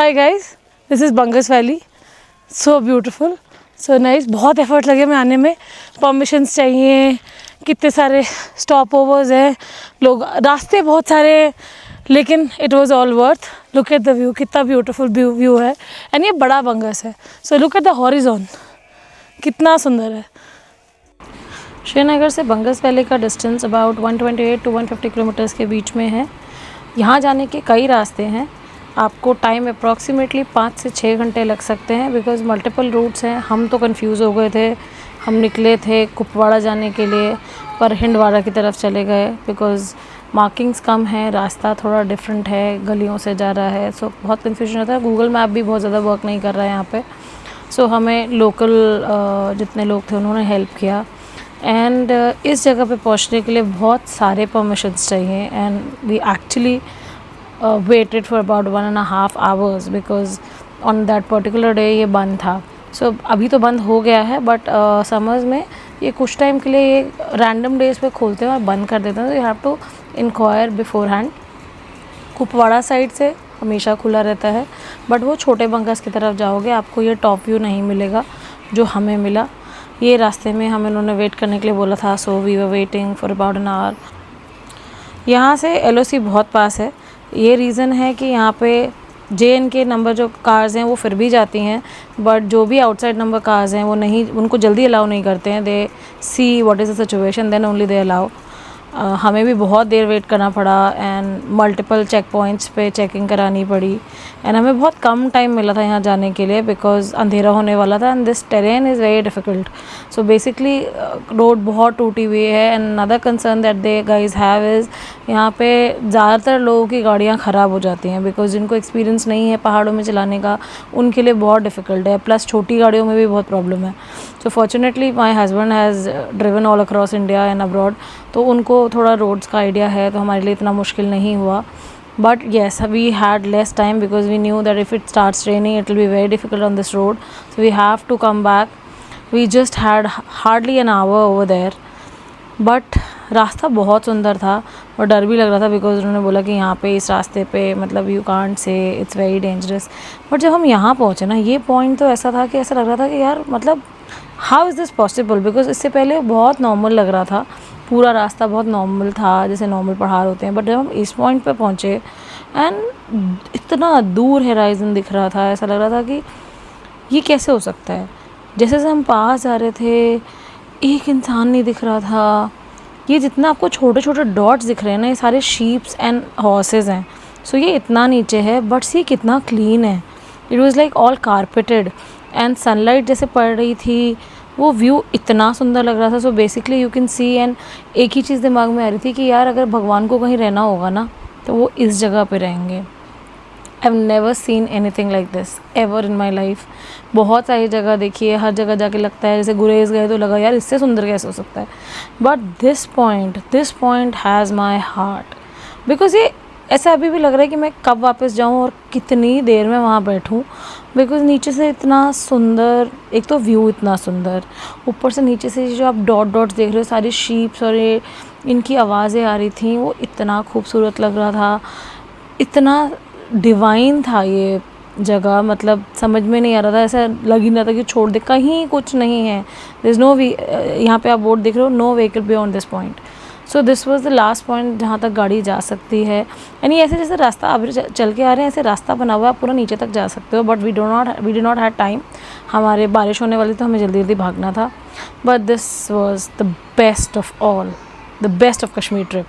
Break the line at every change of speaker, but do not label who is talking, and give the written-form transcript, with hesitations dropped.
Hi guys, this is बंगस valley. So beautiful, so nice. बहुत effort लगे मैं आने में. परमिशंस चाहिए, कितने सारे स्टॉप ओवर्स हैं, लोग, रास्ते बहुत सारे, लेकिन it was all worth. Look at the view, कितना ब्यूटीफुल व्यू है. एंड ये बड़ा बंगस है. So look at the horizon, कितना सुंदर है. श्रीनगर से बंगस वैली का डिस्टेंस अबाउट 128 to 150 किलोमीटर्स के बीच में है. यहाँ जाने के कई रास्ते हैं. आपको टाइम अप्रॉक्सीमेटली 5 से 6 घंटे लग सकते हैं बिकॉज़ मल्टीपल रूट्स हैं. हम तो कंफ्यूज हो गए थे. हम निकले थे कुपवाड़ा जाने के लिए पर हिंदवाड़ा की तरफ चले गए बिकॉज़ मार्किंग्स कम है, रास्ता थोड़ा डिफरेंट है, गलियों से जा रहा है. सो बहुत कन्फ्यूजन होता है. गूगल मैप भी बहुत ज़्यादा वर्क नहीं कर रहा है यहाँ पे. सो हमें लोकल जितने लोग थे उन्होंने हेल्प किया. एंड इस जगह पे पहुँचने के लिए बहुत सारे परमिशंस चाहिए. And we actually waited for about 1.5 hours because on that particular day ये बंद था. So अभी तो बंद हो गया है बट समर्स में ये कुछ टाइम के लिए ये रैंडम डेज पे खोलते हैं और बंद कर देते हैं. तो you have to enquire beforehand. Kupwara side से हमेशा खुला रहता है बट वो छोटे बंगस की तरफ जाओगे आपको ये टॉप व्यू नहीं मिलेगा जो हमें मिला. ये रास्ते में हमें उन्होंने वेट करने के लिए बोला था. So we were waiting for about an hour. यहाँ से LOC बहुत पास है. ये रीज़न है कि यहाँ पे JNK नंबर जो कार्स हैं वो फिर भी जाती हैं बट जो भी आउटसाइड नंबर कार्स हैं वो नहीं, उनको जल्दी अलाउ नहीं करते हैं. They see what is the situation then only they allow. हमें भी बहुत देर वेट करना पड़ा एंड मल्टीपल चेक पॉइंट्स पे चेकिंग करानी पड़ी. एंड हमें बहुत कम टाइम मिला था यहाँ जाने के लिए बिकॉज अंधेरा होने वाला था. And this terrain is very difficult. So basically road बहुत टूटी हुई है. And another concern that they guys have is यहाँ पे ज़्यादातर लोगों की गाड़ियाँ ख़राब हो जाती हैं बिकॉज जिनको एक्सपीरियंस नहीं है पहाड़ों में चलाने का उनके लिए बहुत डिफ़िकल्ट है. प्लस छोटी गाड़ियों में भी बहुत प्रॉब्लम है. So fortunately my husband has driven all across India and abroad, तो उनको थोड़ा रोड्स का आइडिया है तो हमारे लिए इतना मुश्किल नहीं हुआ. But yes, we had less time because we knew that if it starts raining it will be very difficult on this road. So we have to come back. We just had hardly an hour over there. But रास्ता बहुत सुंदर था और डर भी लग रहा था बिकॉज उन्होंने बोला कि यहाँ पे इस रास्ते पे मतलब you can't say, it's very dangerous. But जब हम यहाँ पहुँचे ना, ये पॉइंट तो ऐसा था कि ऐसा लग रहा था कि यार मतलब how is this possible. Because इससे पहले बहुत नॉर्मल लग रहा था, पूरा रास्ता बहुत नॉर्मल था जैसे नॉर्मल पहाड़ होते हैं. बट जब हम इस पॉइंट पे पहुँचे एंड इतना दूर होराइज़न दिख रहा था, ऐसा लग रहा था कि ये कैसे हो सकता है. जैसे जैसे हम पास जा रहे थे एक इंसान नहीं दिख रहा था. ये जितना आपको छोटे छोटे डॉट्स दिख रहे हैं ना, ये सारे शीप्स एंड हॉर्सेस हैं. सो ये इतना नीचे है बट ये कितना क्लीन है. It was like all carpeted and sunlight जैसे पड़ रही थी. वो व्यू इतना सुंदर लग रहा था. So basically you can see. And एक ही चीज़ दिमाग में आ रही थी कि यार अगर भगवान को कहीं रहना होगा ना तो वो इस जगह पे रहेंगे. I have never seen anything like this ever in my life. बहुत सारी जगह देखी है, हर जगह जाके लगता है जैसे गुरेज गए तो लगा यार इससे सुंदर कैसे हो सकता है. But this point has my heart because ये ऐसा अभी भी लग रहा है कि मैं कब वापस जाऊँ और कितनी देर में वहाँ बैठूँ. बिकॉज नीचे से इतना सुंदर, एक तो व्यू इतना सुंदर, ऊपर से नीचे से जो आप डॉट्स देख रहे हो, सारी शीप्स और ये इनकी आवाज़ें आ रही थी, वो इतना खूबसूरत लग रहा था, इतना डिवाइन था ये जगह. मतलब समझ में नहीं आ रहा था, ऐसा लग ही नहीं रहा था कि छोड़ दे, कहीं कुछ नहीं है. There is no way. यहाँ पे आप बोर्ड देख रहे हो, no vehicle beyond this point. So this was the last point जहाँ तक गाड़ी जा सकती है. यानी ऐसे जैसे रास्ता अभी चल के आ रहे हैं ऐसे रास्ता बना हुआ है, आप पूरा नीचे तक जा सकते हो. But we do not have time. हमारे बारिश होने वाली तो हमें जल्दी जल्दी भागना था. But this was the best of all, the best of Kashmir trip.